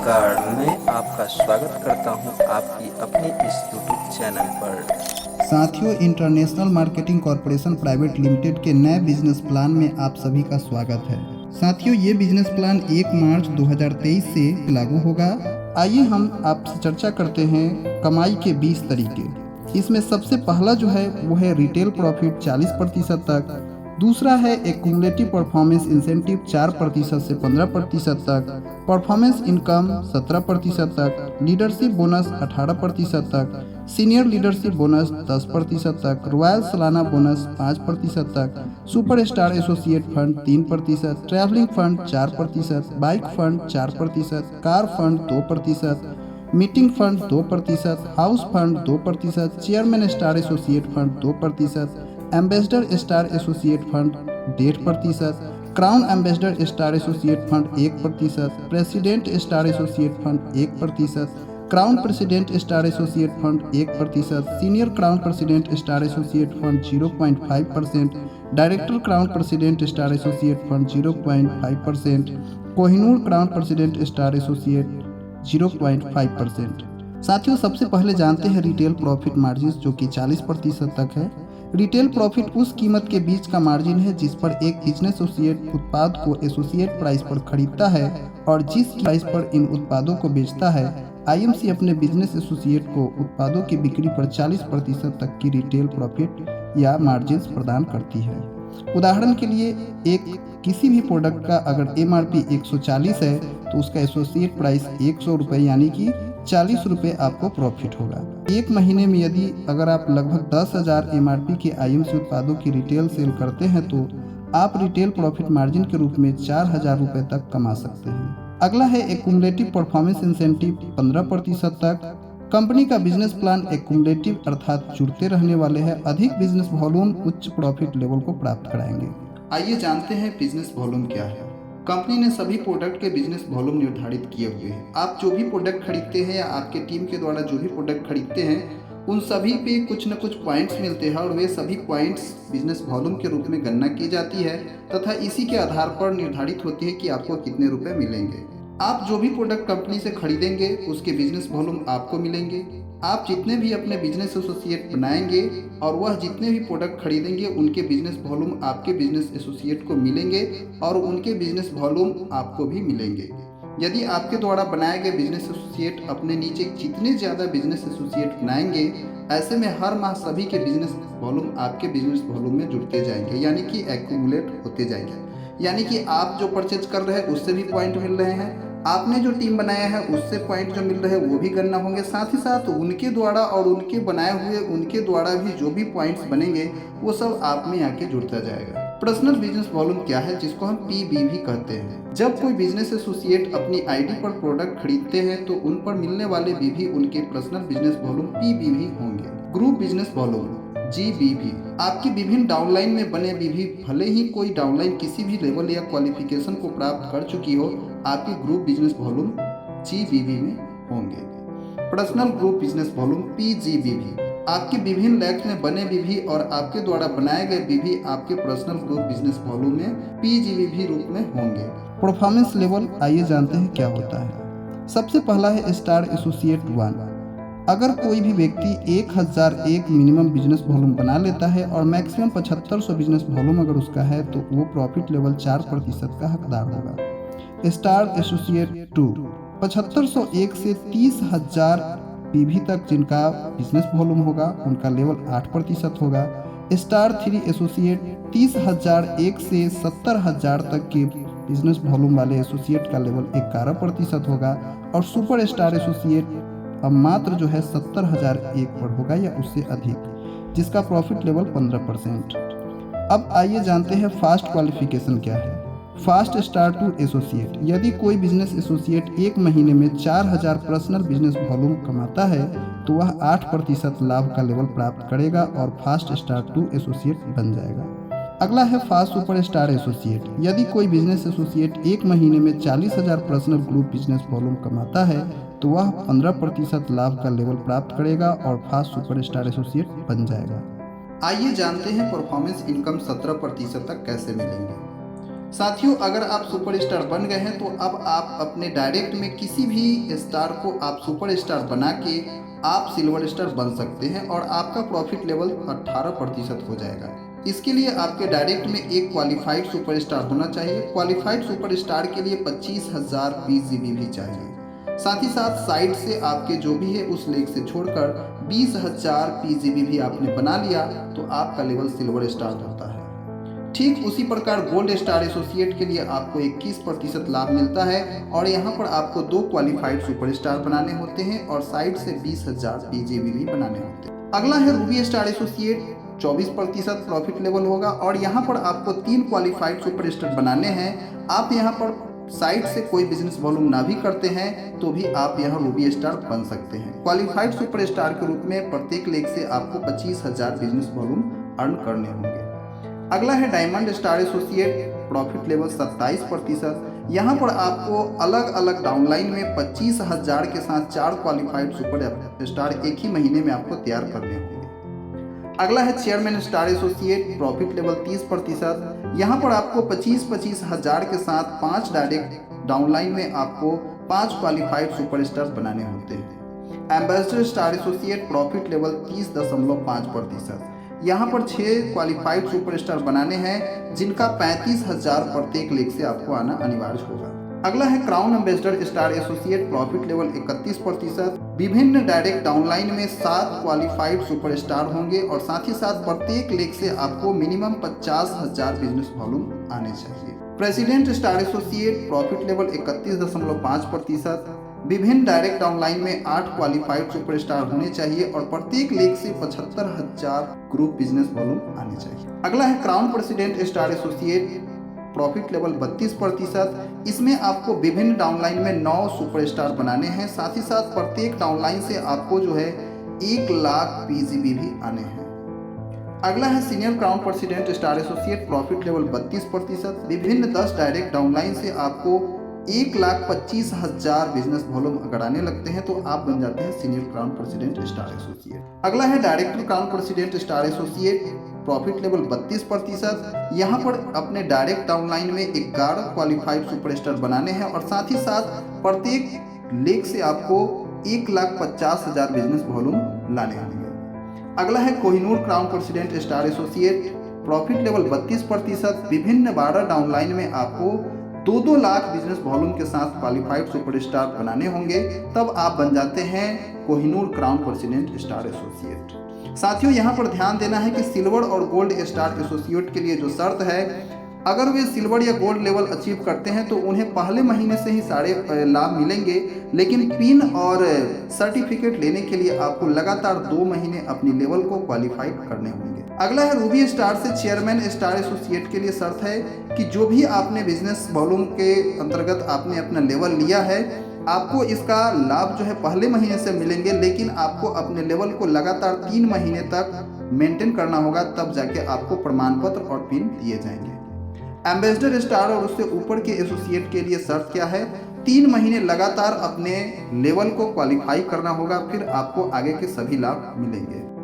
नमस्कार, मैं आपका स्वागत करता हूं आपकी अपने इस यूट्यूब चैनल पर। साथियों, international marketing corporation private limited के नए बिजनेस प्लान में आप सभी का स्वागत है। साथियों, ये बिजनेस प्लान 1 मार्च 2023 से लागू होगा। आइए हम आपसे चर्चा करते हैं कमाई के 20 तरीके। इसमें सबसे पहला जो है वो है रिटेल प्रॉफिट 40% तक। दूसरा है एक्यूमुलेटिव परफॉर्मेंस इंसेंटिव 4% से 15% तक, परफॉर्मेंस इनकम 17% तक, लीडरशिप बोनस 18% तक, सीनियर लीडरशिप बोनस 10% तक, रॉयल सालाना बोनस 5% तक, super star associate fund 3%, travelling fund 4%, bike fund 4%, car fund 2%, meeting fund 2%, house fund 2%, chairman star associate fund 2%, ambassador star associate fund 1.5%, crown ambassador star associate fund 1%, president star associate fund 1%, crown president star associate fund 1%, senior crown president star associate fund 0.5%, director crown president star associate fund 0.5%, Kohinoor crown president star associate 0.5%। साथियों, सबसे पहले जानते हैं retail profit margin जो कि 40% तक है। Retail profit उस कीमत के बीच का मार्जिन है जिस पर एक बिजनेस एसोसिएट उत्पाद को एसोसिएट प्राइस पर खरीदता है और जिस प्राइस पर इन उत्पादों को बेचता है। आईएमसी अपने बिजनेस एसोसिएट को उत्पादों की बिक्री पर 40% तक की रिटेल प्रॉफिट या मार्जिन प्रदान करती है। उदाहरण के लिए, किसी भी प्रोडक्ट का अगर एमआरपी 140 है तो उसका एसोसिएट प्राइस 100 रुपये यानी कि 40 रुपये आपको प्रॉफिट होगा। एक महीने में यदि अगर आप लगभग 10,000 एमआरपी के आईएमसी उत्पादों की रिटेल सेल करते हैं तो आप रिटेल प्रॉफिट मार्जिन के रूप में 4,000 रुपये तक कमा सकते हैं। अगला है एक्यूमुलेटिव परफॉर्मेंस इंसेंटिव 15% तक। कंपनी का बिजनेस प्लान एक्यूमुलेटिव अर्थात जुड़ते रहने वाले हैं। अधिक बिजनेस वॉल्यूम उच्च प्रॉफिट लेवल को प्राप्त कराएंगे। आइए जानते हैं बिजनेस वॉल्यूम क्या है। कंपनी ने सभी प्रोडक्ट के बिजनेस वॉल्यूम निर्धारित किए हुए हैं। आप जो भी प्रोडक्ट खरीदते हैं या आपके टीम के द्वारा जो भी प्रोडक्ट खरीदते हैं उन सभी पे कुछ न कुछ पॉइंट्स मिलते हैं और वे सभी पॉइंट्स बिजनेस वॉल्यूम के रूप में गणना की जाती है तथा इसी के आधार पर निर्धारित होती है कि आपको कितने रुपए मिलेंगे। आप जो भी प्रोडक्ट कंपनी से खरीदेंगे उसके बिजनेस वॉल्यूम आपको मिलेंगे। आप जितने भी अपने बिजनेस एसोसिएट बनाएंगे और वह जितने भी प्रोडक्ट खरीदेंगे उनके बिजनेस वॉल्यूम आपके बिजनेस एसोसिएट को मिलेंगे और उनके बिजनेस वॉल्यूम आपको भी मिलेंगे। यदि आपके द्वारा बनाए गए बिजनेस एसोसिएट अपने नीचे जितने ज़्यादा बिजनेस एसोसिएट बनाएंगे, ऐसे में हर माह सभी के बिजनेस वॉल्यूम आपके बिजनेस वॉल्यूम में जुड़ते जाएंगे यानी कि एक्यूमुलेट होते जाएंगे। यानी कि आप जो परचेज कर रहे हैं उससे भी पॉइंट मिल रहे हैं, आपने जो टीम बनाया है उससे पॉइंट जो मिल रहे हैं वो भी गणना होंगे, साथ ही साथ उनके द्वारा और उनके बनाए हुए उनके द्वारा भी जो भी पॉइंट्स बनेंगे वो सब आप में आके जुड़ता जाएगा। पर्सनल बिजनेस वॉल्यूम क्या है, जिसको हम पीबीवी कहते हैं। जब कोई बिजनेस एसोसिएट अपनी आईडी पर प्रोडक्ट खरीदते हैं तो उन पर मिलने वाले बीवी उनके पर्सनल बिजनेस वॉल्यूम पीबीवी होंगे। ग्रुप बिजनेस वॉल्यूम जीबीवी, आपकी विभिन्न डाउनलाइन में बने बीवी भले ही कोई डाउनलाइन किसी भी लेवल या क्वालिफिकेशन को प्राप्त कर चुकी हो, आपकी ग्रुप बिजनेस वॉल्यूम जीबीवी में होंगे। पर्सनल ग्रुप बिजनेस वॉल्यूम पीजीबीवी, आपके विभिन्न लैब्स में बने बीवी और आपके द्वारा बनाए गए बीवी आपके पर्सनल ग्रुप बिजनेस वॉल्यूम में पीजीबीवी रूप में होंगे। परफॉर्मेंस लेवल, आइए जानते हैं क्या होता है। सबसे पहला है स्टार एसोसिएट 1। अगर कोई भी व्यक्ति 1001 मिनिमम बिजनेस वॉल्यूम बना लेता है और मैक्सिमम 7500 बिजनेस वॉल्यूम अगर उसका है तो वो प्रॉफिट लेवल 4% का हकदार होगा। स्टार एसोसिएट 2, 7501 से 30,000 पीवी तक जिनका बिजनेस वॉल्यूम होगा उनका लेवल 8% होगा। स्टार 3 एसोसिएट 30,001 से 70,000 तक के बिजनेस वॉल्यूम वाले एसोसिएट का लेवल 11% होगा और सुपर स्टार एसोसिएट अब मात्र जो है 70,001 पर होगा या उससे अधिक, जिसका प्रॉफिट लेवल 15%। अब आइए जानते हैं फास्ट क्वालिफिकेशन क्या है। फास्ट स्टार 2 एसोसिएट, यदि कोई बिजनेस एसोसिएट एक महीने में 4,000 पर्सनल बिजनेस वॉल्यूम कमाता है तो वह 8% लाभ का लेवल प्राप्त करेगा और फास्ट स्टार 2 एसोसिएट बन जाएगा। अगला है फास्ट सुपर स्टार एसोसिएट, यदि कोई बिजनेस एसोसिएट एक महीने में 40,000 पर्सनल ग्रुप बिजनेस वॉल्यूम कमाता है तो वह 15% लाभ का लेवल प्राप्त करेगा और फास्ट सुपर स्टार एसोसिएट बन जाएगा। आइए जानते हैं परफॉर्मेंस इनकम 17% तक कैसे मिलेंगे। साथियों, अगर आप सुपरस्टार बन गए हैं तो अब आप अपने डायरेक्ट में किसी भी स्टार को आप सुपरस्टार बना के आप सिल्वर स्टार बन सकते हैं और आपका प्रॉफिट लेवल 18% हो जाएगा। इसके लिए आपके डायरेक्ट में एक क्वालिफाइड सुपरस्टार होना चाहिए। क्वालिफाइड सुपरस्टार के लिए 25,000 PGB भी चाहिए। साथ ही साथ साइड से आपके जो भी है उस लेग से छोड़कर 20,000 PGB भी आपने बना लिया तो आपका लेवल सिल्वर स्टार होता है। ठीक उसी प्रकार गोल्ड स्टार एसोसिएट के लिए आपको 21% लाभ मिलता है और यहाँ पर आपको 2 क्वालिफाइड सुपरस्टार बनाने होते हैं और साइड से 20,000 PGB भी बनाने होते हैं। अगला है Ruby star associate, 24% profit level होगा और यहाँ पर आपको 3 क्वालिफाइड सुपरस्टार बनाने हैं। आप यहाँ पर साइड से कोई बिजनेस वॉल्यूम ना भी करते हैं तो भी आप यहाँ रूबी स्टार बन सकते हैं। क्वालिफाइड सुपरस्टार के रूप में प्रत्येक लेग से आपको 25,000 बिजनेस वॉल्यूम अर्न करने होंगे। अगला है diamond star associate, profit level 27%। यहाँ पर आपको अलग अलग डाउनलाइन में 25,000 के साथ 4 क्वालिफाइड सुपर स्टार एक ही महीने में आपको तैयार करने होंगे। अगला है chairman star associate, profit level 30%। यहाँ पर आपको 25,000 के साथ 5 डायरेक्ट डाउनलाइन में आपको 5 क्वालिफाइड सुपर स्टार बनाने होते हैं। Ambassador star associate, profit level 30.5%। यहाँ पर 6 क्वालिफाइड सुपरस्टार बनाने हैं जिनका 35,000 प्रत्येक लेग से आपको आना अनिवार्य होगा। अगला है crown ambassador star associate, profit level 31%। विभिन्न डायरेक्ट डाउनलाइन में 7 क्वालिफाइड सुपरस्टार होंगे और साथ ही साथ प्रत्येक लेग से आपको मिनिमम 50,000 बिजनेस वॉल्यूम आने चाहिए। President star associate, profit level 31.5%। विभिन्न डायरेक्ट डाउनलाइन में 8 क्वालिफाइड सुपरस्टार होने चाहिए और प्रत्येक लेग से 75,000 ग्रुप बिजनेस वॉल्यूम आने चाहिए। अगला है crown president star associate, profit level 32%। इसमें आपको विभिन्न डाउनलाइन में 9 सुपरस्टार बनाने हैं। साथ ही साथ प्रत्येक डाउनलाइन से आपको जो है 1 लाख PGB भी आने हैं। अगला है senior crown president star associate, profit level 32%। विभिन्न 10 डायरेक्ट डाउनलाइन से आपको 1,25,000 बिजनेस वॉल्यूम अगर आने लगते हैं तो आप बन जाते हैं senior crown president star associate. अगला है director crown president star associate, profit level 32%। यहाँ पर अपने डायरेक्ट डाउनलाइन में 11 क्वालिफाइड सुपरस्टार बनाने हैं और साथ ही साथ प्रत्येक लेग से आपको 1,50,000 बिजनेस वॉल्यूम लाने होंगे। अगला है Kohinoor crown president star associate, profit level 32%। विभिन्न 12 डाउनलाइन में आपको 2-2 लाख बिजनेस वॉल्यूम के साथ क्वालिफाइड सुपरस्टार बनाने होंगे, तब आप बन जाते हैं Kohinoor crown president star associate. साथियों, यहाँ पर ध्यान देना है कि सिल्वर और गोल्ड स्टार एसोसिएट के लिए जो शर्त है, अगर वे सिल्वर या गोल्ड लेवल अचीव करते हैं तो उन्हें पहले महीने से ही सारे लाभ मिलेंगे, लेकिन पिन और सर्टिफिकेट लेने के लिए आपको लगातार 2 महीने अपनी लेवल को क्वालिफाइड करने होंगे। अगला है रूबी स्टार से चेयरमैन स्टार एसोसिएट के लिए शर्त है कि जो भी आपने बिजनेस वॉल्यूम के अंतर्गत आपने अपना लेवल लिया है, आपको इसका लाभ जो है पहले महीने से मिलेंगे, लेकिन आपको अपने लेवल को लगातार 3 महीने तक मेंटेन करना होगा, तब जाके आपको प्रमाण पत्र और पिन दिए जाएंगे। एम्बेसडर स्टार और उससे ऊपर के एसोसिएट के लिए शर्त क्या है? 3 महीने लगातार अपने लेवल को क्वालिफाई करना होगा, फिर आपको आगे के सभी लाभ मिलेंगे।